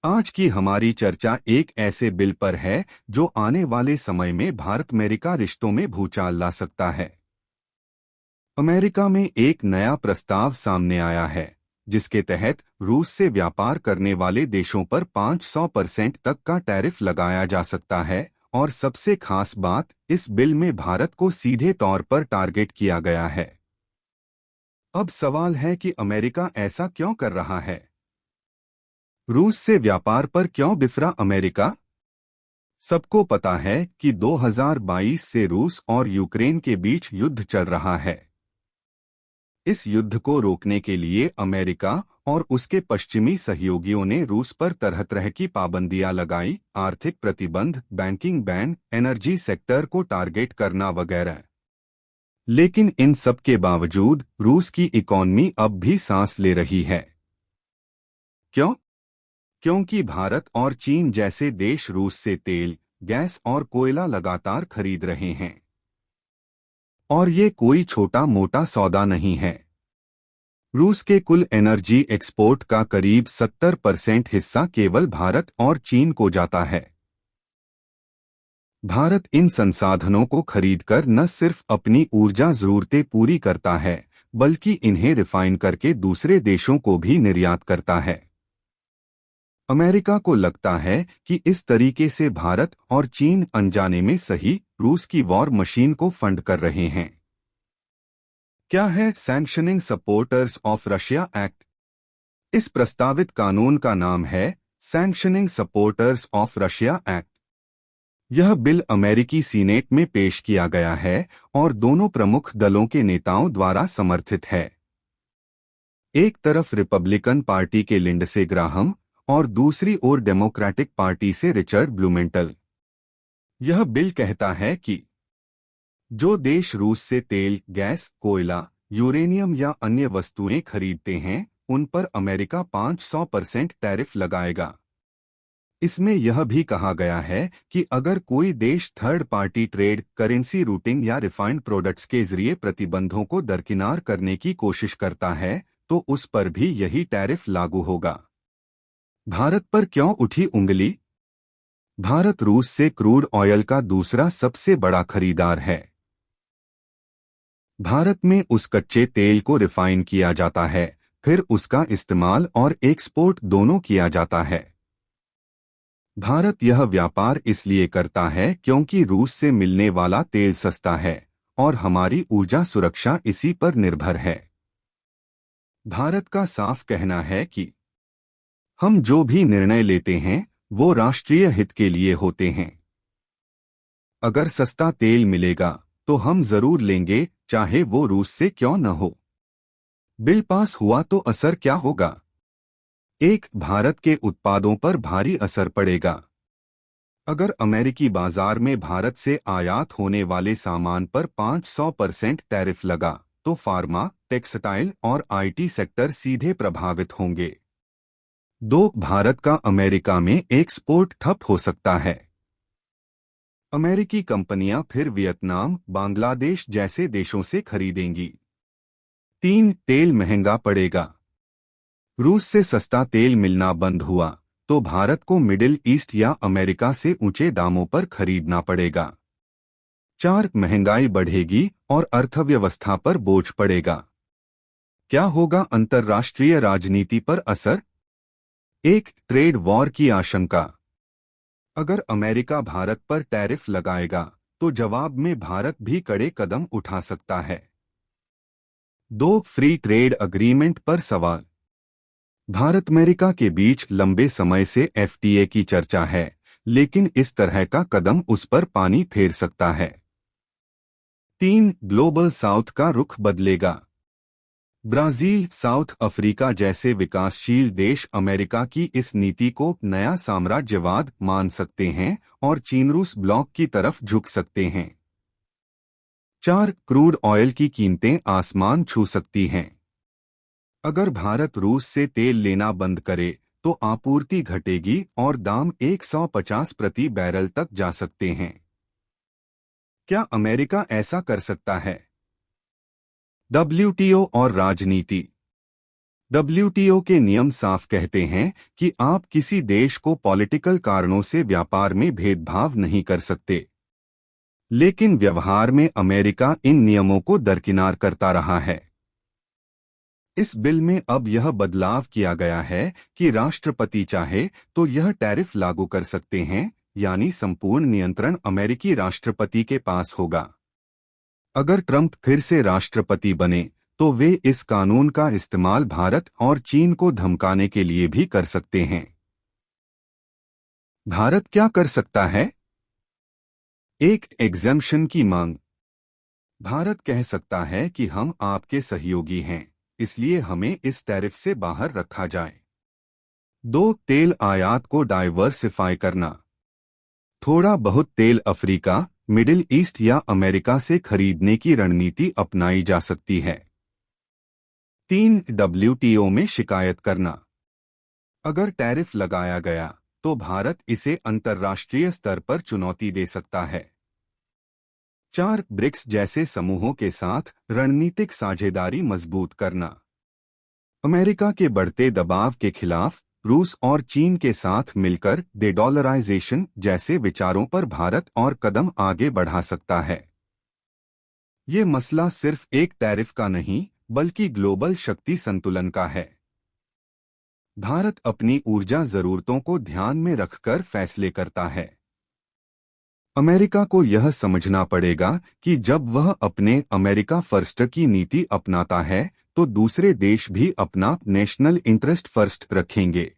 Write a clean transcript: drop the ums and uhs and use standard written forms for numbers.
आज की हमारी चर्चा एक ऐसे बिल पर है जो आने वाले समय में भारत अमेरिका रिश्तों में भूचाल ला सकता है। अमेरिका में एक नया प्रस्ताव सामने आया है जिसके तहत रूस से व्यापार करने वाले देशों पर 500% तक का टैरिफ लगाया जा सकता है। और सबसे खास बात, इस बिल में भारत को सीधे तौर पर टारगेट किया गया है। अब सवाल है कि अमेरिका ऐसा क्यों कर रहा है? रूस से व्यापार पर क्यों बिफरा अमेरिका? सबको पता है कि 2022 से रूस और यूक्रेन के बीच युद्ध चल रहा है। इस युद्ध को रोकने के लिए अमेरिका और उसके पश्चिमी सहयोगियों ने रूस पर तरह तरह की पाबंदियां लगाई, आर्थिक प्रतिबंध, बैंकिंग बैन, एनर्जी सेक्टर को टारगेट करना वगैरह। लेकिन इन सब के बावजूद रूस की इकॉनमी अब भी सांस ले रही है। क्यों? क्योंकि भारत और चीन जैसे देश रूस से तेल, गैस और कोयला लगातार खरीद रहे हैं। और ये कोई छोटा मोटा सौदा नहीं है। रूस के कुल एनर्जी एक्सपोर्ट का करीब 70% हिस्सा केवल भारत और चीन को जाता है। भारत इन संसाधनों को खरीदकर न सिर्फ अपनी ऊर्जा जरूरतें पूरी करता है, बल्कि इन्हें रिफाइन करके दूसरे देशों को भी निर्यात करता है। अमेरिका को लगता है कि इस तरीके से भारत और चीन अनजाने में सही रूस की वॉर मशीन को फंड कर रहे हैं। क्या है sanctioning supporters of Russia act? इस प्रस्तावित कानून का नाम है sanctioning supporters of Russia act. यह बिल अमेरिकी सीनेट में पेश किया गया है और दोनों प्रमुख दलों के नेताओं द्वारा समर्थित है। एक तरफ रिपब्लिकन पार्टी के लिंडसे ग्राहम और दूसरी ओर डेमोक्रेटिक पार्टी से रिचर्ड ब्लूमेंटल। यह बिल कहता है कि जो देश रूस से तेल, गैस, कोयला, यूरेनियम या अन्य वस्तुएं खरीदते हैं, उन पर अमेरिका 500% टैरिफ लगाएगा। इसमें यह भी कहा गया है कि अगर कोई देश third party trade, currency routing या रिफाइंड प्रोडक्ट्स के जरिए प्रतिबंधों को दरकिनार करने की कोशिश करता है, तो उस पर भी यही टैरिफ लागू होगा। भारत पर क्यों उठी उंगली? भारत रूस से क्रूड ऑयल का दूसरा सबसे बड़ा खरीदार है। भारत में उस कच्चे तेल को रिफाइन किया जाता है, फिर उसका इस्तेमाल और एक्सपोर्ट दोनों किया जाता है। भारत यह व्यापार इसलिए करता है क्योंकि रूस से मिलने वाला तेल सस्ता है और हमारी ऊर्जा सुरक्षा इसी पर निर्भर है। भारत का साफ कहना है कि हम जो भी निर्णय लेते हैं वो राष्ट्रीय हित के लिए होते हैं। अगर सस्ता तेल मिलेगा तो हम जरूर लेंगे, चाहे वो रूस से क्यों न हो। बिल पास हुआ तो असर क्या होगा? एक, भारत के उत्पादों पर भारी असर पड़ेगा। अगर अमेरिकी बाजार में भारत से आयात होने वाले सामान पर 500% टैरिफ लगा, तो फार्मा, टेक्सटाइल और आईटी सेक्टर सीधे प्रभावित होंगे। दो, भारत का अमेरिका में एक्सपोर्ट ठप हो सकता है। अमेरिकी कंपनियां फिर वियतनाम, बांग्लादेश जैसे देशों से खरीदेंगी। तीन, तेल महंगा पड़ेगा। रूस से सस्ता तेल मिलना बंद हुआ तो भारत को मिडिल ईस्ट या अमेरिका से ऊंचे दामों पर खरीदना पड़ेगा। चार, महंगाई बढ़ेगी और अर्थव्यवस्था पर बोझ पड़ेगा। क्या होगा अंतर्राष्ट्रीय राजनीति पर असर? एक, ट्रेड वॉर की आशंका। अगर अमेरिका भारत पर टैरिफ लगाएगा तो जवाब में भारत भी कड़े कदम उठा सकता है। दो, फ्री ट्रेड अग्रीमेंट पर सवाल। भारत अमेरिका के बीच लंबे समय से एफटीए की चर्चा है, लेकिन इस तरह का कदम उस पर पानी फेर सकता है। तीन, ग्लोबल साउथ का रुख बदलेगा। ब्राजील, साउथ अफ्रीका जैसे विकासशील देश अमेरिका की इस नीति को नया साम्राज्यवाद मान सकते हैं और चीन रूस ब्लॉक की तरफ झुक सकते हैं। चार, क्रूड ऑयल की कीमतें आसमान छू सकती हैं। अगर भारत रूस से तेल लेना बंद करे तो आपूर्ति घटेगी और दाम 150 प्रति बैरल तक जा सकते हैं। क्या अमेरिका ऐसा कर सकता है? डब्ल्यूटीओ और राजनीति। डब्ल्यूटीओ के नियम साफ कहते हैं कि आप किसी देश को पॉलिटिकल कारणों से व्यापार में भेदभाव नहीं कर सकते। लेकिन व्यवहार में अमेरिका इन नियमों को दरकिनार करता रहा है। इस बिल में अब यह बदलाव किया गया है कि राष्ट्रपति चाहे तो यह टैरिफ लागू कर सकते हैं, यानी संपूर्ण नियंत्रण अमेरिकी राष्ट्रपति के पास होगा। अगर ट्रंप फिर से राष्ट्रपति बने तो वे इस कानून का इस्तेमाल भारत और चीन को धमकाने के लिए भी कर सकते हैं। भारत क्या कर सकता है? एक एग्जम्पशन की मांग। भारत कह सकता है कि हम आपके सहयोगी हैं, इसलिए हमें इस टैरिफ से बाहर रखा जाए। 2. तेल आयात को डाइवर्सिफाई करना। थोड़ा बहुत तेल अफ्रीका, मिडिल ईस्ट या अमेरिका से खरीदने की रणनीति अपनाई जा सकती है। 3. डब्ल्यूटीओ में शिकायत करना। अगर टैरिफ लगाया गया तो भारत इसे अंतर्राष्ट्रीय स्तर पर चुनौती दे सकता है। 4. ब्रिक्स जैसे समूहों के साथ रणनीतिक साझेदारी मजबूत करना। अमेरिका के बढ़ते दबाव के खिलाफ रूस और चीन के साथ मिलकर डे-डॉलराइजेशन जैसे विचारों पर भारत और कदम आगे बढ़ा सकता है। ये मसला सिर्फ एक टैरिफ का नहीं बल्कि ग्लोबल शक्ति संतुलन का है। भारत अपनी ऊर्जा जरूरतों को ध्यान में रखकर फैसले करता है। अमेरिका को यह समझना पड़ेगा कि जब वह अपने अमेरिका फर्स्ट की नीति अपनाता है तो दूसरे देश भी अपना नेशनल इंटरेस्ट फर्स्ट रखेंगे।